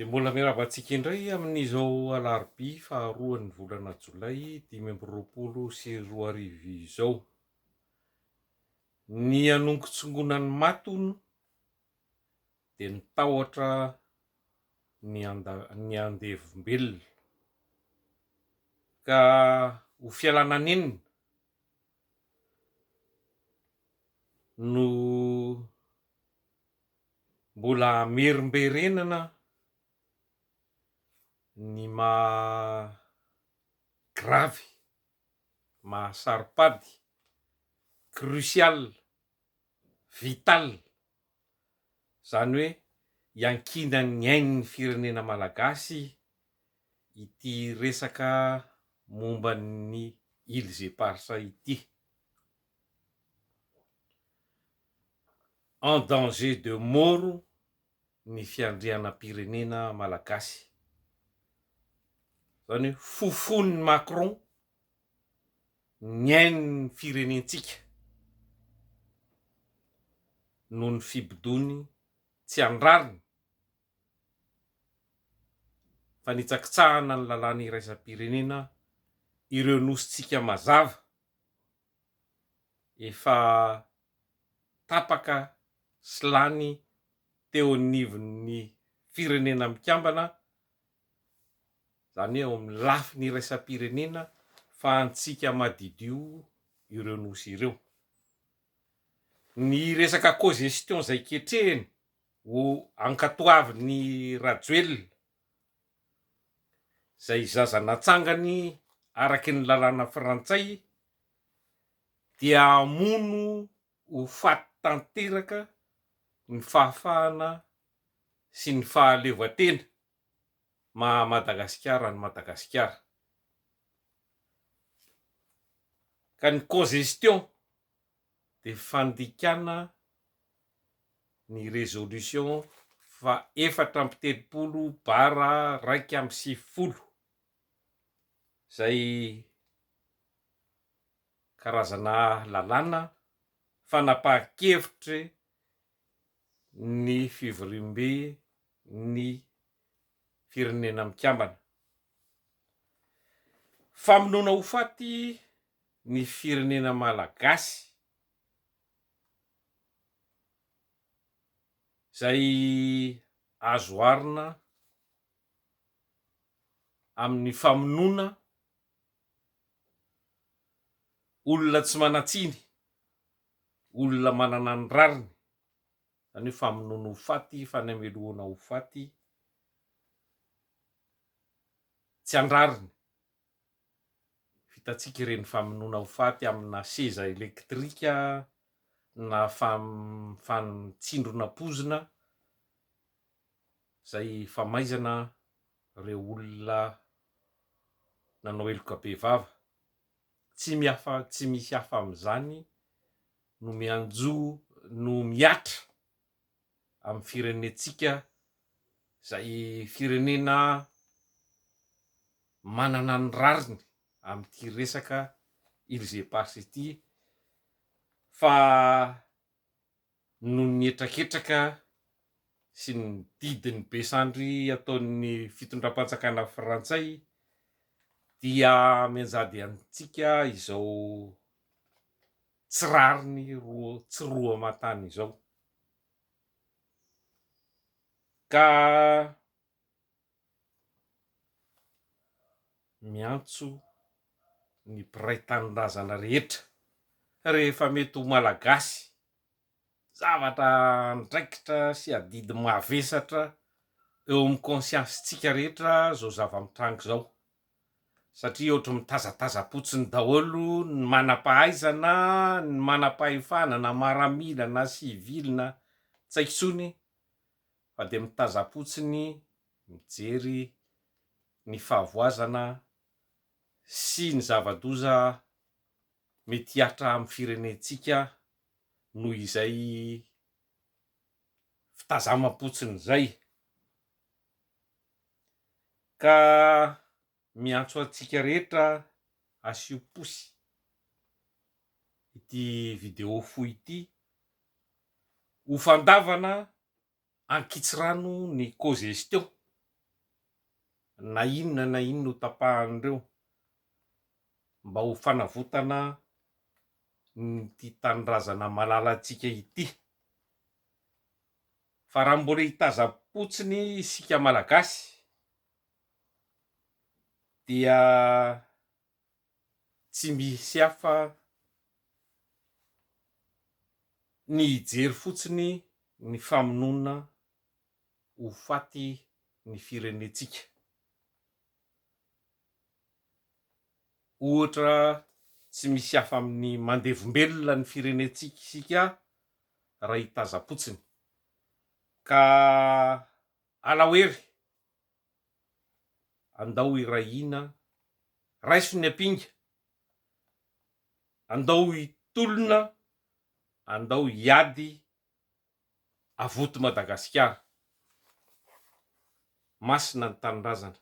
Dia mbola miaravantsika indray amin'izao alarobia faharoan'ny volana Jolay 2024 izao. Ny anongontsongonan'ny matony dia nitahotra ny andevombelona ka ho fialana anenina no mbola merimberenana ny gravy, mahasaropady, crucial, vital, zany hoe iankinan'ny ain'ny firenena malagasy ity resaka momba ny Îles et Parsa ity. En danger de mort ny fiandrianam-pirenena malagasy. Zany hoe fofon'ny Macron ny ain'ny firenentsika noho ny fibodony tsy andrariny fa nitsakitsahana ny lalàna iraisam-pirenena ireo nositsika mazava efa tapaka sy lany teo anivon'ny firenena mikambana, zany hoe ao amin'ny lafiny iraisam-pirenena fa antsika madidio ireo nosy ireo. Ny resaka cogestion izay ketrehiny ho ankatoavin'ny Rajoelina izay zaza natsangany araky ny lalàna frantsay dia hamono ho faty tanteraka ny fahafahana sy ny fahaleovantena Madagasikara ny Madagasikara. Ka ny cogestion dia fandikana ny résolution fa 4/1/2020 izay karazana lalàna fanapahan-kevitry ny fivoriam-be ny firenena mikambana. Famonoana ho faty ny firenena malagasy izay azo arina amin'ny famonoana olona tsy manatsiny, olona manana ny rariny, zany hoe famonoana ho faty, fanameloana ho faty tsy andrariny. Hitantsika ireny famonoana ho faty amina seza elektrika na fantsindrona pozina izay famaizana ireo olona nanao heloka be vava. Tsy misy hafa amin'izany no no miatra amin'ny firenentsika izay firenena manana ny rariny amin'ity resaka Îles et Parsa ity, fa noho ny etraketraka sy ny didiny besandry ataon'ny fitondram-panjakana frantsay dia mianjady antsika izao tsy rariny tsy roa-matany izao. Ka miantso ny mpiray tanindrazana rehetra rehefa mety ho malagasy, zavatra andraikitra sy adidy mavesatra eo amin'ny conscience-ntsika rehetra zao zava-mitranga zao, satria ohatry mitazataza-potsiny daholo ny manam-pahaizana, ny manam-pahefana na miaramila na sivily na tsy haiko intsony, fa dia mitaza-potsiny mijery ny fahavoazana sy ny zava-doza mety hiatra amin'ny firenentsika noho izay fitazama-potsiny izay. Ka miantso antsika rehetra asio posy ity vidéo fohy ity ho fandavana ankitsy rano ny cogestion na inona ho tapahan'ireo mba ho fanavotana ty tanindrazana malala antsika ity. Fa raha mbola hitazapotsiny isika malagasy dia tsy misy hafa ny hijery fotsiny ny famonoana ho faty ny firenentsika. Ohatra tsy misy hafa amin'ny mandevombelona ny firenentsika isika raha hitazapotsiny, ka alahoery andao hirahina, raiso ny ampinga, andao hitolona, andao hiady avoto Madagasikara. Masina ny tanindrazana.